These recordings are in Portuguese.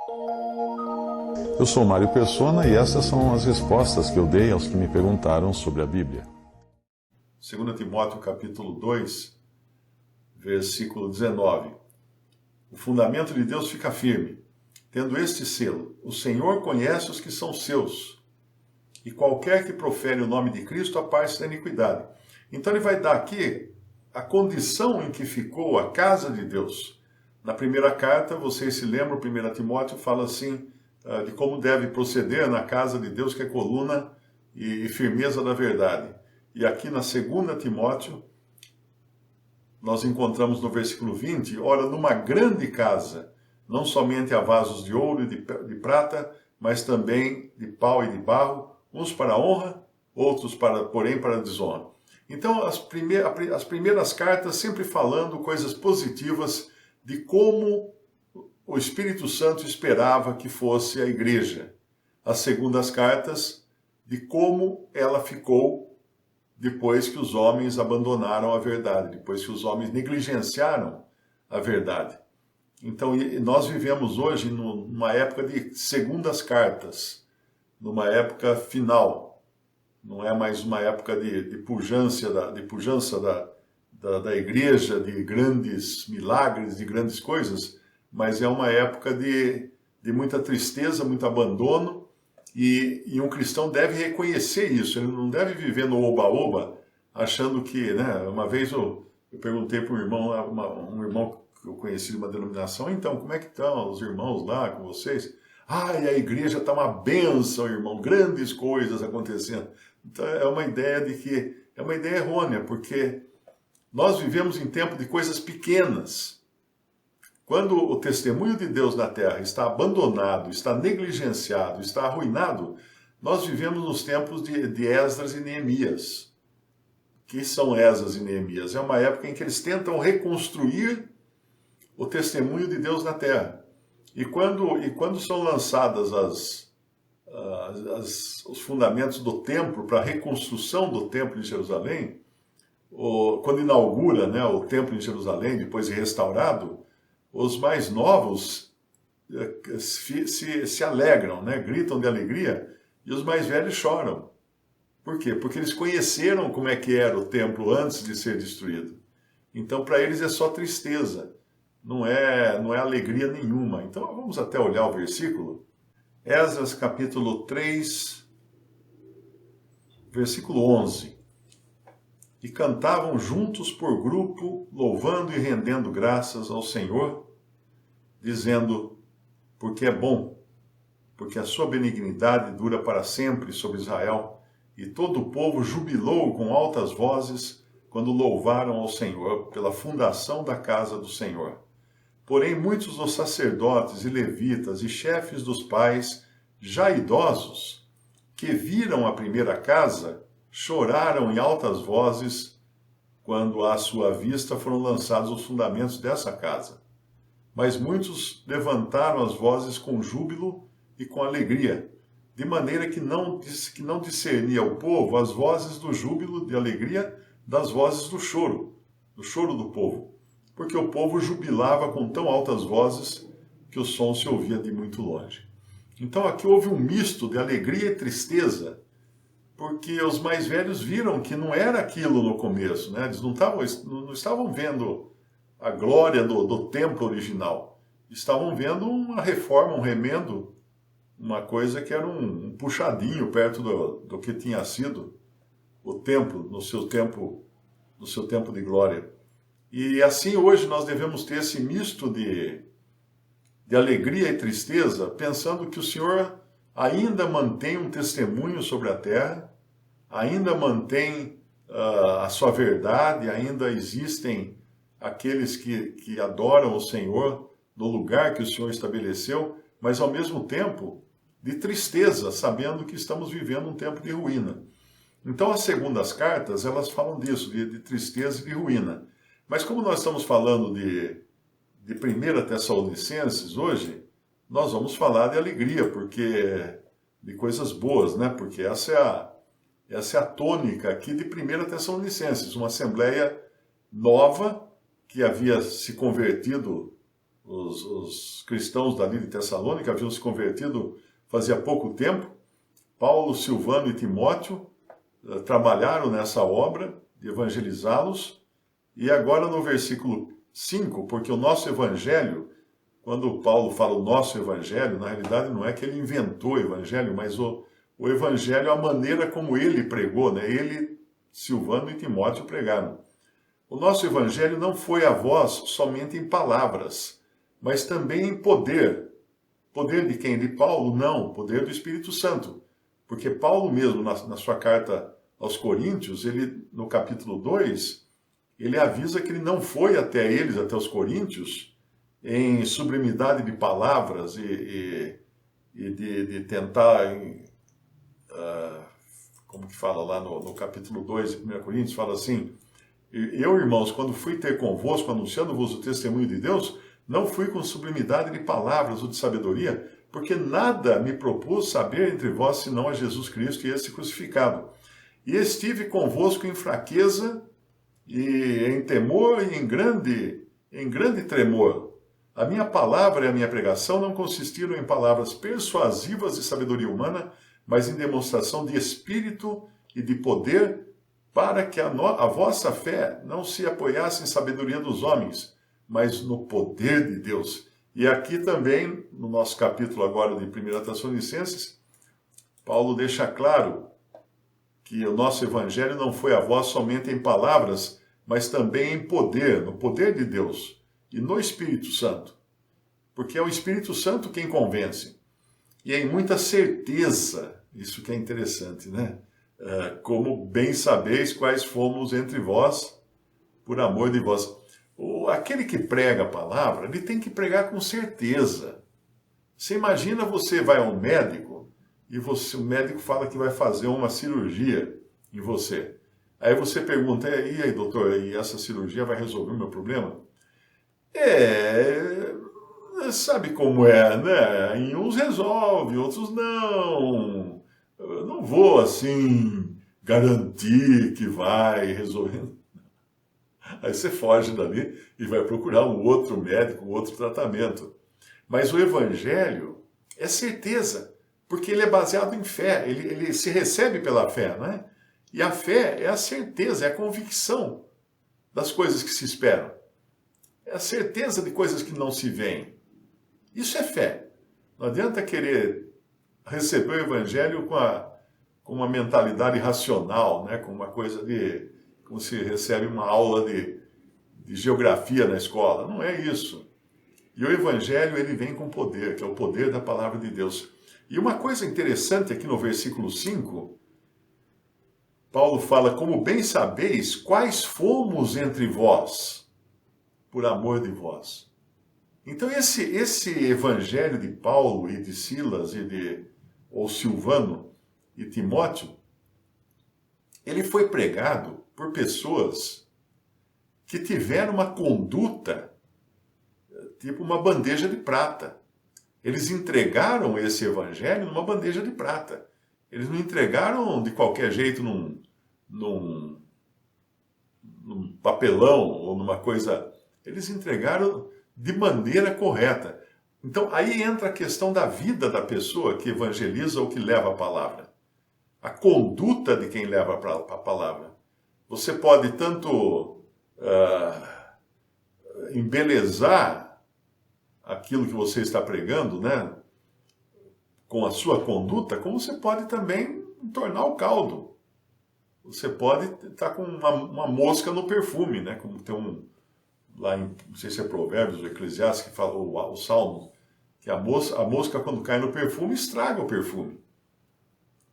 Eu sou Mário Persona e essas são as respostas que eu dei aos que me perguntaram sobre a Bíblia. 2 Timóteo capítulo 2, versículo 19. O fundamento de Deus fica firme, tendo este selo: o Senhor conhece os que são seus, e qualquer que profere o nome de Cristo aparte da iniquidade. Então ele vai dar aqui a condição em que ficou a casa de Deus. Na primeira carta, vocês se lembram, 1 Timóteo fala assim, de como deve proceder na casa de Deus, que é coluna e firmeza da verdade. E aqui na 2 Timóteo, nós encontramos no versículo 20, ora, numa grande casa, não somente há vasos de ouro e de prata, mas também de pau e de barro, uns para a honra, outros, porém, para a desonra. Então, as primeiras cartas sempre falando coisas positivas de como o Espírito Santo esperava que fosse a igreja. As segundas cartas, de como ela ficou depois que os homens abandonaram a verdade, depois que os homens negligenciaram a verdade. Então, nós vivemos hoje numa época de segundas cartas, numa época final. Não é mais uma época de pujança da igreja, de grandes milagres, de grandes coisas, mas é uma época de muita tristeza, muito abandono, e um cristão deve reconhecer isso. Ele não deve viver no oba-oba, achando que, né? Uma vez eu perguntei para um irmão que eu conheci de uma denominação, então, como é que estão os irmãos lá com vocês? Ai, a igreja está uma bênção, irmão, grandes coisas acontecendo. Então é uma ideia é uma ideia errônea, porque nós vivemos em tempo de coisas pequenas. Quando o testemunho de Deus na terra está abandonado, está negligenciado, está arruinado, nós vivemos nos tempos de Esdras e Neemias. Que são Esdras e Neemias? É uma época em que eles tentam reconstruir o testemunho de Deus na terra. E quando são lançadas os fundamentos do templo para a reconstrução do templo de Jerusalém, quando inaugura, né, o templo em Jerusalém, depois de restaurado, os mais novos se alegram, né, gritam de alegria, e os mais velhos choram. Por quê? Porque eles conheceram como é que era o templo antes de ser destruído. Então, para eles é só tristeza, não é alegria nenhuma. Então, vamos até olhar o versículo. Esdras capítulo 3, versículo 11. E cantavam juntos por grupo, louvando e rendendo graças ao Senhor, dizendo, porque é bom, porque a sua benignidade dura para sempre sobre Israel. E todo o povo jubilou com altas vozes quando louvaram ao Senhor pela fundação da casa do Senhor. Porém, muitos dos sacerdotes e levitas e chefes dos pais, já idosos, que viram a primeira casa, choraram em altas vozes quando à sua vista foram lançados os fundamentos dessa casa. Mas muitos levantaram as vozes com júbilo e com alegria, de maneira que não discernia o povo as vozes do júbilo, de alegria, das vozes do choro do povo, porque o povo jubilava com tão altas vozes que o som se ouvia de muito longe. Então aqui houve um misto de alegria e tristeza, porque os mais velhos viram que não era aquilo no começo, né? Eles não estavam vendo a glória do templo original, estavam vendo uma reforma, um remendo, uma coisa que era um puxadinho perto do que tinha sido o templo no seu tempo de glória. E assim hoje nós devemos ter esse misto de alegria e tristeza, pensando que o Senhor ainda mantém um testemunho sobre a terra, ainda mantém a sua verdade, ainda existem aqueles que adoram o Senhor no lugar que o Senhor estabeleceu, mas ao mesmo tempo de tristeza, sabendo que estamos vivendo um tempo de ruína. Então as segundas cartas, elas falam disso, de tristeza e de ruína. Mas como nós estamos falando de 1 Tessalonicenses hoje, nós vamos falar de alegria, porque de coisas boas, né? Porque essa é a tônica aqui de 1 Tessalonicenses, uma assembleia nova que havia se convertido os cristãos dali de Tessalônica haviam se convertido fazia pouco tempo. Paulo, Silvano e Timóteo trabalharam nessa obra de evangelizá-los. E agora no versículo 5, porque o nosso evangelho, quando Paulo fala o nosso evangelho, na realidade não é que ele inventou o evangelho, mas o evangelho é a maneira como ele pregou, né? Ele, Silvano e Timóteo pregaram. O nosso evangelho não foi a vós somente em palavras, mas também em poder. Poder de quem? De Paulo? Não, poder do Espírito Santo. Porque Paulo mesmo, na sua carta aos Coríntios, ele, no capítulo 2, ele avisa que ele não foi até eles, até os coríntios, em sublimidade de palavras e de tentar, como que fala lá no capítulo 2 de 1 Coríntios, fala assim: eu, irmãos, quando fui ter convosco, anunciando-vos o testemunho de Deus, não fui com sublimidade de palavras ou de sabedoria, porque nada me propus saber entre vós, senão a Jesus Cristo e esse crucificado. E estive convosco em fraqueza, e em temor e em grande tremor. A minha palavra e a minha pregação não consistiram em palavras persuasivas de sabedoria humana, mas em demonstração de espírito e de poder, para que a vossa fé não se apoiasse em sabedoria dos homens, mas no poder de Deus. E aqui também, no nosso capítulo agora de 1 Tessalonicenses, Paulo deixa claro que o nosso evangelho não foi a vós somente em palavras, mas também em poder, no poder de Deus e no Espírito Santo. Porque é o Espírito Santo quem convence. E é em muita certeza, isso que é interessante, né? Como bem sabeis quais fomos entre vós, por amor de vós. Aquele que prega a palavra, ele tem que pregar com certeza. Você imagina, você vai a um médico, e o médico fala que vai fazer uma cirurgia em você. Aí você pergunta: e aí, doutor, e essa cirurgia vai resolver o meu problema? Sabe como é, né? Em uns resolve, outros não. Eu não vou, assim, garantir que vai resolver. Aí você foge dali e vai procurar um outro médico, um outro tratamento. Mas o evangelho é certeza, porque ele é baseado em fé, ele se recebe pela fé, né? E a fé é a certeza, é a convicção das coisas que se esperam. É a certeza de coisas que não se veem. Isso é fé. Não adianta querer receber o evangelho com uma mentalidade racional, né? Com uma coisa como se recebe uma aula de geografia na escola. Não é isso. E o evangelho, ele vem com poder, que é o poder da palavra de Deus. E uma coisa interessante aqui no versículo 5, Paulo fala: como bem sabeis quais fomos entre vós, por amor de vós. Então esse evangelho de Paulo e de Silas ou Silvano e Timóteo, ele foi pregado por pessoas que tiveram uma conduta tipo uma bandeja de prata. Eles entregaram esse evangelho numa bandeja de prata. Eles não entregaram de qualquer jeito num papelão ou numa coisa. Eles entregaram de maneira correta. Então aí entra a questão da vida da pessoa que evangeliza ou que leva a palavra. A conduta de quem leva a palavra. Você pode tanto embelezar aquilo que você está pregando, né, com a sua conduta, como você pode também tornar o caldo. Você pode estar com uma mosca no perfume, né, como tem lá em, não sei se é Provérbios ou Eclesiastes, que fala, o Salmo, que a mosca quando cai no perfume estraga o perfume.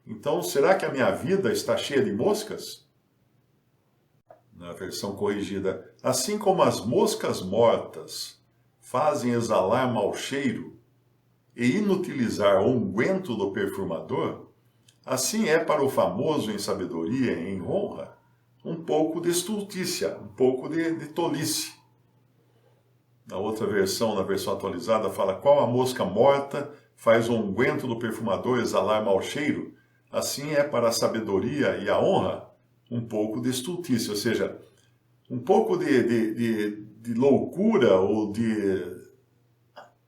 Então, será que a minha vida está cheia de moscas? Na versão corrigida, assim como as moscas mortas fazem exalar mau cheiro e inutilizar o unguento do perfumador, assim é para o famoso em sabedoria e em honra um pouco de estultícia, um pouco de tolice. Na outra versão, na versão atualizada, fala: qual a mosca morta faz o unguento do perfumador exalar mau cheiro, assim é para a sabedoria e a honra um pouco de estultícia, ou seja, um pouco de loucura ou de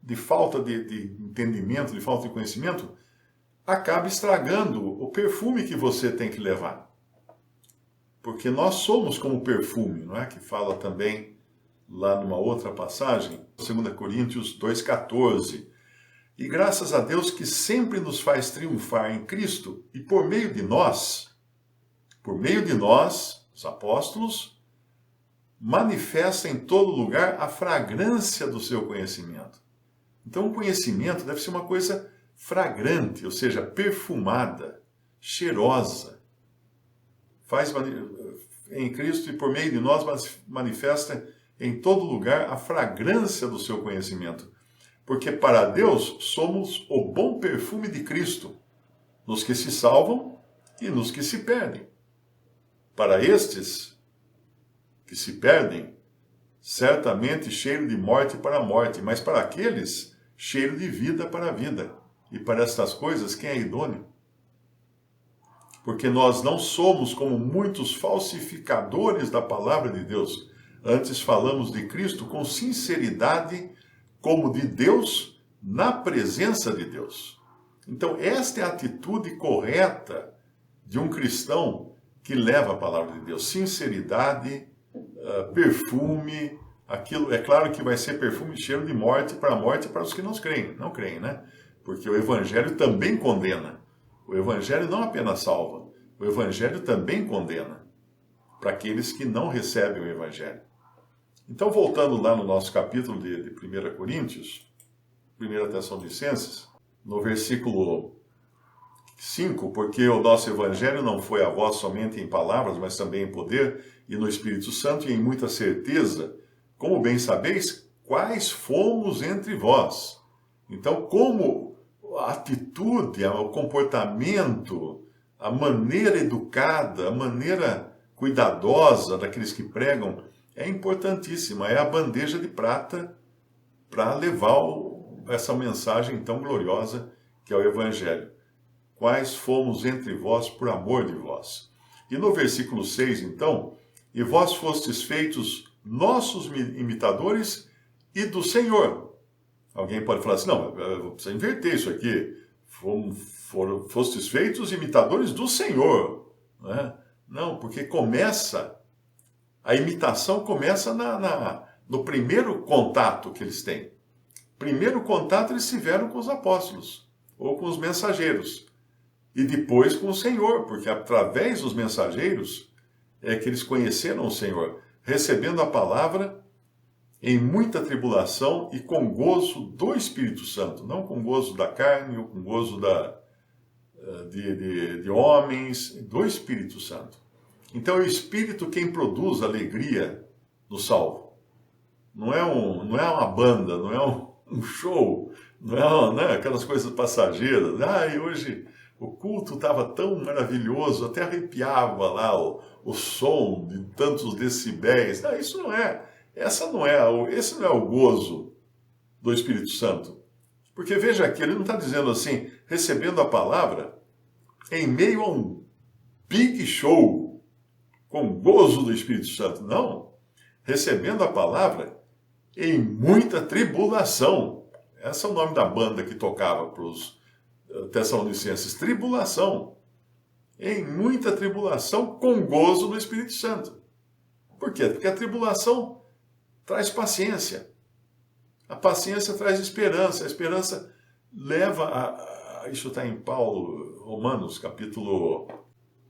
de falta de entendimento, de falta de conhecimento, acaba estragando o perfume que você tem que levar. Porque nós somos como perfume, não é? Que fala também lá numa outra passagem, 2 Coríntios 2,14. E graças a Deus que sempre nos faz triunfar em Cristo e por meio de nós, os apóstolos, manifesta em todo lugar a fragrância do seu conhecimento. Então o conhecimento deve ser uma coisa fragrante, ou seja, perfumada, cheirosa. Faz em Cristo e por meio de nós manifesta em todo lugar a fragrância do seu conhecimento. Porque para Deus somos o bom perfume de Cristo, nos que se salvam e nos que se perdem. Para estes que se perdem, certamente cheiro de morte para a morte, mas para aqueles, cheiro de vida para a vida. E para estas coisas, quem é idôneo? Porque nós não somos como muitos falsificadores da palavra de Deus. Antes falamos de Cristo com sinceridade, como de Deus, na presença de Deus. Então, esta é a atitude correta de um cristão que leva a palavra de Deus. Sinceridade, perfume, aquilo, é claro que vai ser perfume, cheiro de morte para os que não creem, né? Porque o Evangelho também condena. O Evangelho não apenas salva, o Evangelho também condena para aqueles que não recebem o Evangelho. Então, voltando lá no nosso capítulo de 1 Coríntios, 1 Tessalonicenses, no versículo 5, porque o nosso Evangelho não foi a vós somente em palavras, mas também em poder e no Espírito Santo e em muita certeza, como bem sabeis, quais fomos entre vós. Então, como a atitude, o comportamento, a maneira educada, a maneira cuidadosa daqueles que pregam é importantíssima, é a bandeja de prata para levar essa mensagem tão gloriosa que é o Evangelho. Quais fomos entre vós por amor de vós. E no versículo 6, então, e vós fostes feitos nossos imitadores e do Senhor. Alguém pode falar assim, não, precisa inverter isso aqui. Fostes feitos imitadores do Senhor. Né? Não, porque a imitação começa no primeiro contato que eles têm. Primeiro contato eles tiveram com os apóstolos, ou com os mensageiros. E depois com o Senhor, porque através dos mensageiros é que eles conheceram o Senhor, recebendo a palavra em muita tribulação e com gozo do Espírito Santo, não com gozo da carne ou com gozo de homens, do Espírito Santo. Então é o Espírito quem produz alegria no salvo. Não é uma banda, não é um show, não é aquelas coisas passageiras. Hoje o culto estava tão maravilhoso, até arrepiava lá o som de tantos decibéis. Isso não é. Esse não é o gozo do Espírito Santo. Porque veja aqui, ele não está dizendo assim, recebendo a palavra em meio a um big show, com gozo do Espírito Santo. Não. Recebendo a palavra em muita tribulação. Esse é o nome da banda que tocava para os Tessalonicenses. Tribulação. Em muita tribulação, com gozo do Espírito Santo. Por quê? Porque a tribulação traz paciência. A paciência traz esperança. A esperança leva a isso está em Paulo, Romanos, capítulo...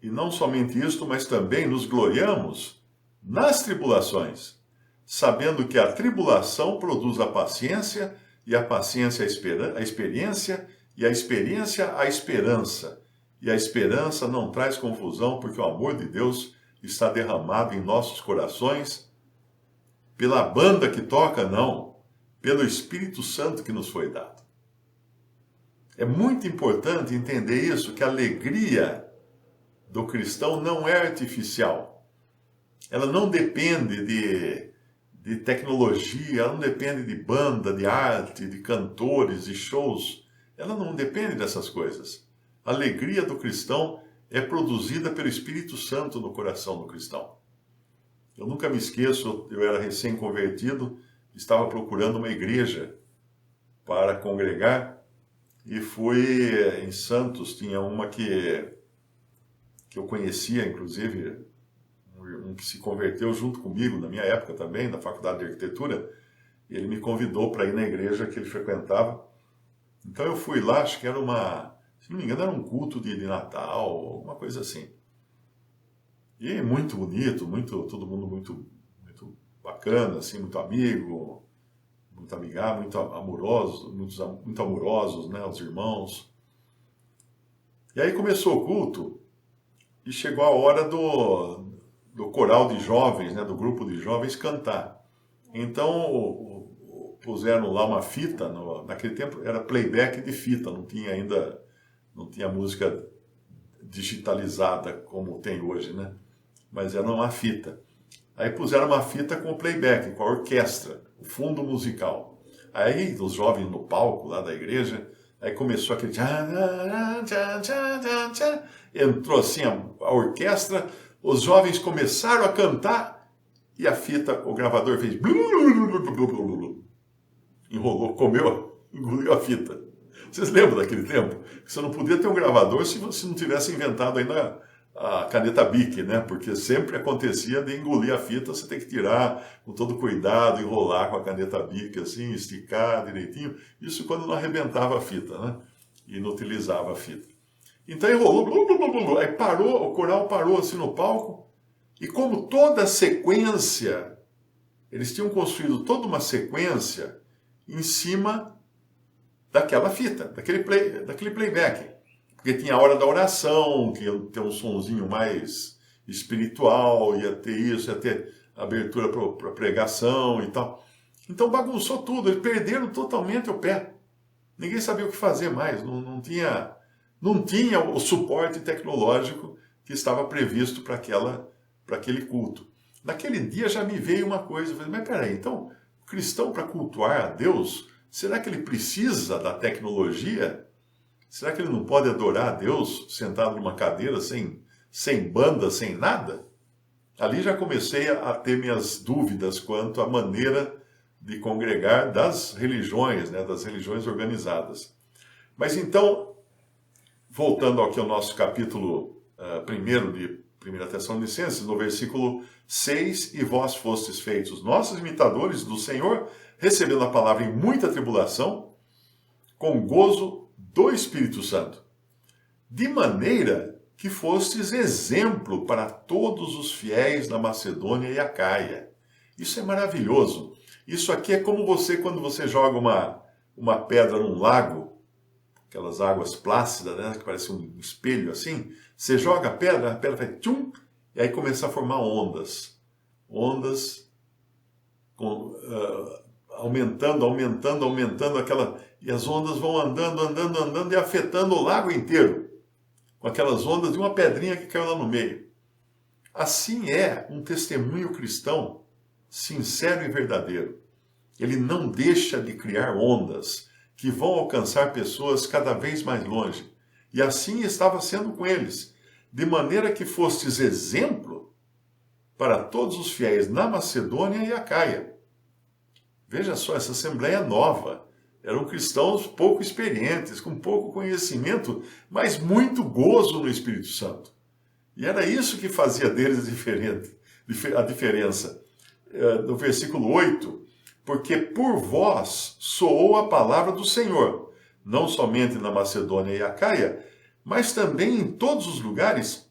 E não somente isto, mas também nos gloriamos nas tribulações, sabendo que a tribulação produz a paciência, e a paciência a experiência, e a experiência a esperança. E a esperança não traz confusão, porque o amor de Deus está derramado em nossos corações, pela banda que toca, não, pelo Espírito Santo que nos foi dado. É muito importante entender isso, que a alegria do cristão não é artificial. Ela não depende de tecnologia, ela não depende de banda, de arte, de cantores, de shows. Ela não depende dessas coisas. A alegria do cristão é produzida pelo Espírito Santo no coração do cristão. Eu nunca me esqueço, eu era recém-convertido, estava procurando uma igreja para congregar e fui em Santos, tinha uma que eu conhecia, inclusive, um que se converteu junto comigo, na minha época também, na faculdade de arquitetura, e ele me convidou para ir na igreja que ele frequentava. Então eu fui lá, acho que era se não me engano, era um culto de Natal, alguma coisa assim. E muito bonito, todo mundo muito bacana, assim, muito amigo, muito amigável, muito amorosos, né, os irmãos. E aí começou o culto e chegou a hora do coral de jovens, né, do grupo de jovens cantar. Então puseram lá uma fita, naquele tempo era playback de fita, não tinha música digitalizada como tem hoje, né? Mas era uma fita. Aí puseram uma fita com o playback, com a orquestra, o fundo musical. Aí os jovens no palco lá da igreja, aí começou aquele entrou assim a orquestra, os jovens começaram a cantar e a fita, o gravador fez enrolou, engoliu a fita. Vocês lembram daquele tempo? Você não podia ter um gravador se você não tivesse inventado ainda a caneta Bic, né? Porque sempre acontecia de engolir a fita, você tem que tirar com todo cuidado, enrolar com a caneta Bic, assim, esticar direitinho. Isso quando não arrebentava a fita, né? E não utilizava a fita. Então enrolou, aí parou, o coral parou assim no palco, e como toda sequência, eles tinham construído toda uma sequência em cima daquela fita, daquele playback. Porque tinha a hora da oração, que ia ter um sonzinho mais espiritual, ia ter isso, ia ter abertura para pregação e tal. Então bagunçou tudo, eles perderam totalmente o pé. Ninguém sabia o que fazer mais, não tinha o suporte tecnológico que estava previsto para aquele culto. Naquele dia já me veio uma coisa, eu falei, mas peraí, então, o cristão para cultuar a Deus, será que ele precisa da tecnologia? Será que ele não pode adorar a Deus sentado numa cadeira, sem banda, sem nada? Ali já comecei a ter minhas dúvidas quanto à maneira de congregar das religiões, né, das religiões organizadas. Mas então, voltando aqui ao nosso capítulo 1 de 1 Tessalonicenses, no versículo 6, e vós fostes feitos nossos imitadores do Senhor, recebendo a palavra em muita tribulação, com gozo do Espírito Santo, de maneira que fostes exemplo para todos os fiéis na Macedônia e Acaia. Isso é maravilhoso. Isso aqui é como quando você joga uma pedra num lago, aquelas águas plácidas, né, que parece um espelho assim. Você joga a pedra faz tchum, e aí começa a formar ondas. Ondas aumentando e as ondas vão andando e afetando o lago inteiro, com aquelas ondas de uma pedrinha que caiu lá no meio. Assim é um testemunho cristão sincero e verdadeiro. Ele não deixa de criar ondas que vão alcançar pessoas cada vez mais longe. E assim estava sendo com eles, de maneira que fostes exemplo para todos os fiéis na Macedônia e Acaia. Veja só, essa assembleia nova. Eram cristãos pouco experientes, com pouco conhecimento, mas muito gozo no Espírito Santo. E era isso que fazia deles a diferença. No versículo 8, porque por vós soou a palavra do Senhor, não somente na Macedônia e Acaia, mas também em todos os lugares,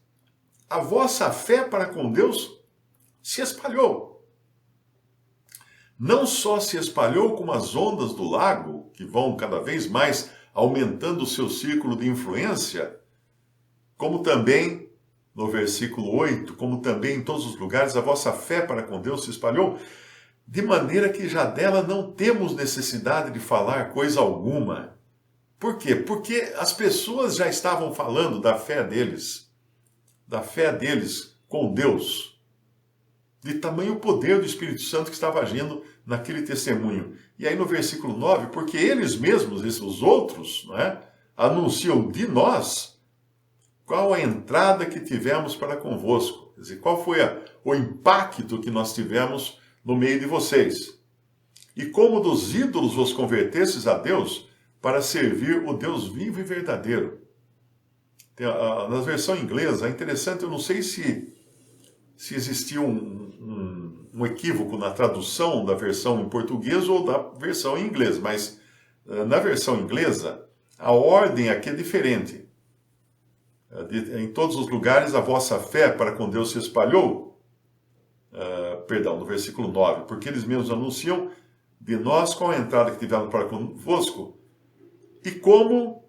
a vossa fé para com Deus se espalhou. Não só se espalhou como as ondas do lago, que vão cada vez mais aumentando o seu círculo de influência, como também, no versículo 8, como também em todos os lugares, a vossa fé para com Deus se espalhou, de maneira que já dela não temos necessidade de falar coisa alguma. Por quê? Porque as pessoas já estavam falando da fé deles com Deus, de tamanho poder do Espírito Santo que estava agindo naquele testemunho. E aí no versículo 9, porque eles mesmos, os outros, não é, anunciam de nós qual a entrada que tivemos para convosco. Quer dizer, qual foi o impacto que nós tivemos no meio de vocês. E como dos ídolos vos convertestes a Deus, para servir o Deus vivo e verdadeiro. Na versão inglesa, é interessante, eu não sei se existia um equívoco na tradução da versão em português ou da versão em inglês, mas na versão inglesa, a ordem aqui é diferente. Em todos os lugares a vossa fé para com Deus se espalhou, no versículo 9, porque eles mesmos anunciam de nós qual a entrada que tivemos para convosco, e como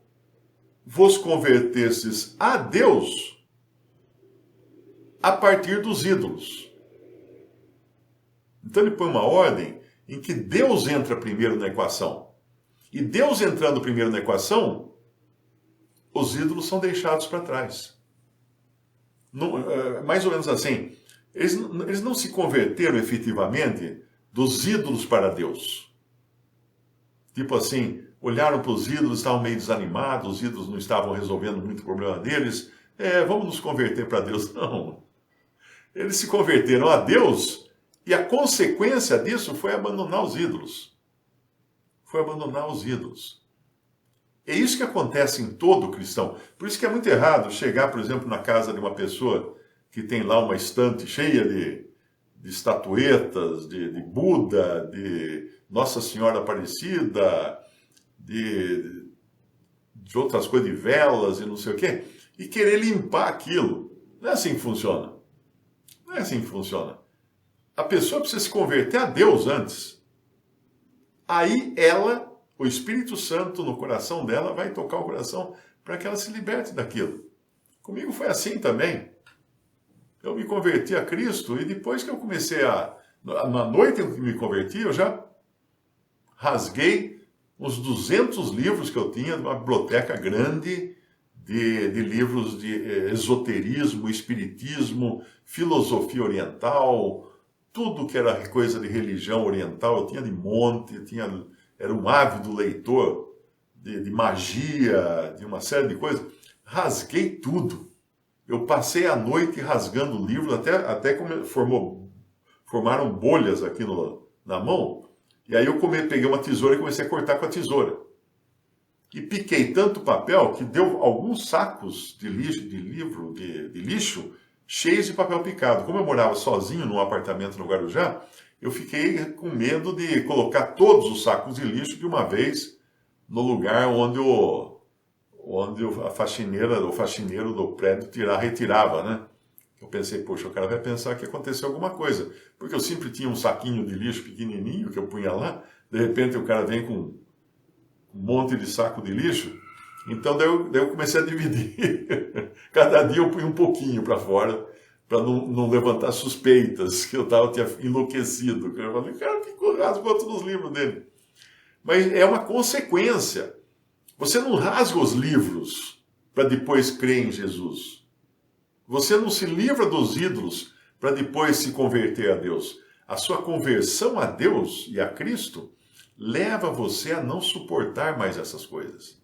vos convertestes a Deus a partir dos ídolos. Então ele põe uma ordem em que Deus entra primeiro na equação. E Deus entrando primeiro na equação, os ídolos são deixados para trás. Mais ou menos assim, eles não se converteram efetivamente dos ídolos para Deus. Tipo assim, olharam para os ídolos, estavam meio desanimados, os ídolos não estavam resolvendo muito o problema deles. Vamos nos converter para Deus. Não. Eles se converteram a Deus e a consequência disso foi abandonar os ídolos. Foi abandonar os ídolos. É isso que acontece em todo cristão. Por isso que é muito errado chegar, por exemplo, na casa de uma pessoa que tem lá uma estante cheia de estatuetas, de Buda, de Nossa Senhora Aparecida, de outras coisas, de velas e não sei o quê, e querer limpar aquilo. Não é assim que funciona. Não é assim que funciona. A pessoa precisa se converter a Deus antes. Aí o Espírito Santo no coração dela vai tocar o coração para que ela se liberte daquilo. Comigo foi assim também. Eu me converti a Cristo e depois que eu comecei na noite em que me converti, eu já rasguei uns 200 livros que eu tinha de uma biblioteca grande de livros de esoterismo, espiritismo, filosofia oriental, tudo que era coisa de religião oriental, eu tinha de monte, era um ávido leitor de magia, de uma série de coisas. Rasguei tudo. Eu passei a noite rasgando livros, até formaram bolhas aqui na mão, e aí eu peguei uma tesoura e comecei a cortar com a tesoura. E piquei tanto papel que deu alguns sacos de lixo cheios de papel picado. Como eu morava sozinho num apartamento no Guarujá, eu fiquei com medo de colocar todos os sacos de lixo de uma vez no lugar onde a faxineira, o faxineiro do prédio retirava, né? Eu pensei, poxa, o cara vai pensar que aconteceu alguma coisa. Porque eu sempre tinha um saquinho de lixo pequenininho que eu punha lá, de repente o cara vem com um monte de saco de lixo. Então daí eu comecei a dividir. Cada dia eu punha um pouquinho para fora, para não levantar suspeitas que eu tinha enlouquecido. Eu falei, cara, ficou rasgou todos os livros dele. Mas é uma consequência. Você não rasga os livros para depois crer em Jesus. Você não se livra dos ídolos para depois se converter a Deus. A sua conversão a Deus e a Cristo leva você a não suportar mais essas coisas.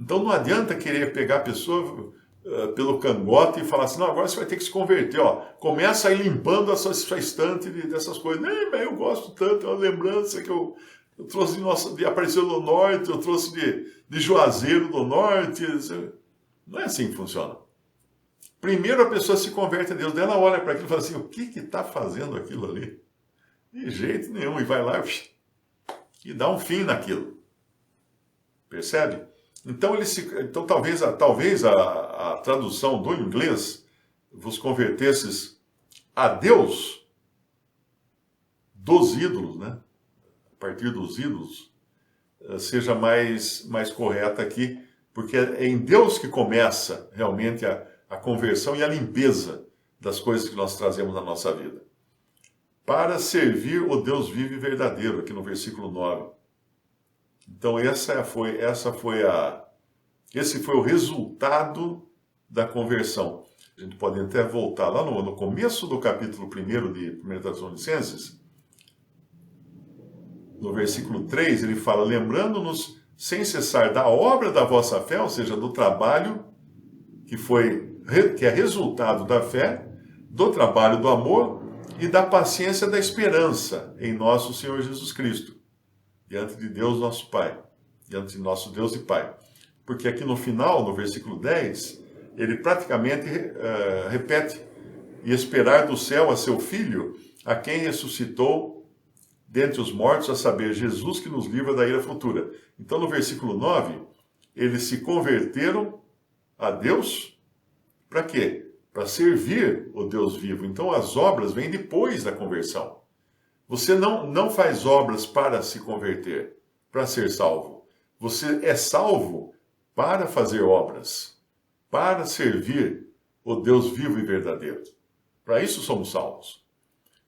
Então não adianta querer pegar a pessoa pelo cangote e falar assim, não, agora você vai ter que se converter, ó. Começa a ir limpando a sua estante dessas coisas. Mas eu gosto tanto, é uma lembrança que eu trouxe de Aparecida do Norte, eu trouxe de Juazeiro do Norte. Não é assim que funciona. Primeiro a pessoa se converte a Deus, daí ela olha para aquilo e fala assim, o que está fazendo aquilo ali? De jeito nenhum, e vai lá e dá um fim naquilo. Percebe? Então, talvez a tradução do inglês vos convertesses a Deus dos ídolos, né? A partir dos ídolos, seja mais correta aqui, porque é em Deus que começa realmente a conversão e a limpeza das coisas que nós trazemos na nossa vida. Para servir o Deus vivo e verdadeiro, aqui no versículo 9. Então esse foi o resultado da conversão. A gente pode até voltar lá no começo do capítulo 1 de 1 Tessalonicenses, no versículo 3, ele fala, lembrando-nos sem cessar da obra da vossa fé, ou seja, do trabalho que é resultado da fé, do trabalho do amor e da paciência da esperança em nosso Senhor Jesus Cristo, diante de Deus nosso Pai, diante de nosso Deus e Pai. Porque aqui no final, no versículo 10, ele praticamente repete: e esperar do céu a seu Filho, a quem ressuscitou dentre os mortos, a saber, Jesus, que nos livra da ira futura. Então, no versículo 9, eles se converteram a Deus, para quê? Para servir o Deus vivo. Então, as obras vêm depois da conversão. Você não faz obras para se converter, para ser salvo. Você é salvo para fazer obras, para servir o Deus vivo e verdadeiro. Para isso somos salvos.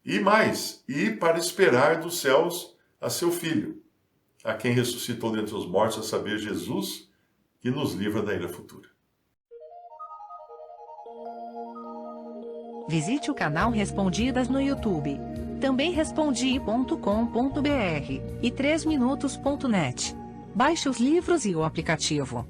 E mais, e para esperar dos céus a seu Filho, a quem ressuscitou dentre os mortos, a saber, Jesus, que nos livra da ira futura. Visite o canal Respondidas no YouTube. Também respondi.com.br e 3minutos.net. Baixe os livros e o aplicativo.